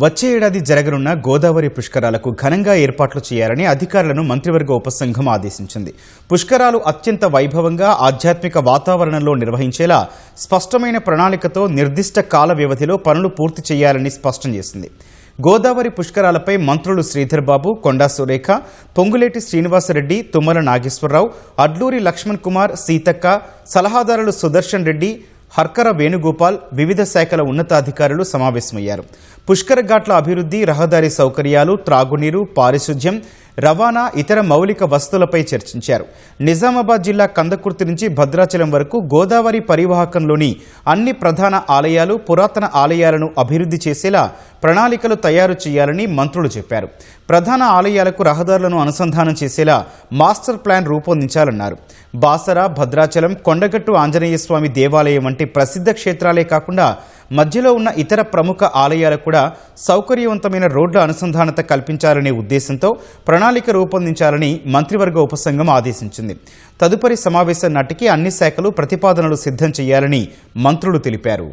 వచ్చే ఏడాది జరగనున్న గోదావరి పుష్కరాలకు ఘనంగా ఏర్పాట్లు చేయాలని అధికారులను మంత్రివర్గ ఉపసంఘం ఆదేశించింది. పుష్కరాలు అత్యంత వైభవంగా ఆధ్యాత్మిక వాతావరణంలో నిర్వహించేలా స్పష్టమైన ప్రణాళికతో నిర్దిష్ట కాల వ్యవధిలో పనులు పూర్తి చేయాలని స్పష్టం చేసింది. గోదావరి పుష్కరాలపై మంత్రులు శ్రీధర్ బాబు, కొండా సురేఖ, పొంగులేటి శ్రీనివాసరెడ్డి, తుమ్మల నాగేశ్వరరావు, అడ్లూరి లక్ష్మణ్ కుమార్, సీతక్క, సలహాదారులు సుదర్శన్ రెడ్డి, హర్కర వేణుగోపాల్, వివిధ శాఖల ఉన్నతాధికారులు సమావేశమయ్యారు. పుష్కర ఘాట్ల అభివృద్ధి, రహదారి సౌకర్యాలు, త్రాగునీరు, పారిశుధ్యం, రవాణా, ఇతర మౌలిక వసతులపై చర్చించారు. నిజామాబాద్ జిల్లా కందకుర్తి నుంచి భద్రాచలం వరకు గోదావరి పరివాహకంలోని అన్ని ప్రధాన ఆలయాలు, పురాతన ఆలయాలను అభివృద్ధి చేసేలా ప్రణాళికలు తయారు చేయాలని మంత్రులు చెప్పారు. ప్రధాన ఆలయాలకు రహదారులను అనుసంధానం చేసేలా మాస్టర్ ప్లాన్ రూపొందించాలన్నారు. బాసర, భద్రాచలం, కొండగట్టు ఆంజనేయస్వామి దేవాలయం వంటి ప్రసిద్ధ క్షేత్రాలే కాకుండా మధ్యలో ఉన్న ఇతర ప్రముఖ ఆలయాలకు కూడా సౌకర్యవంతమైన రోడ్ల అనుసంధానత కల్పించాలనే ఉద్దేశంతో ప్రణాళిక రూపొందించాలని మంత్రివర్గ ఉపసంఘం ఆదేశించింది. తదుపరి సమావేశం నాటికి అన్ని శాఖలు ప్రతిపాదనలు సిద్ధం చేయాలని మంత్రులు తెలిపారు.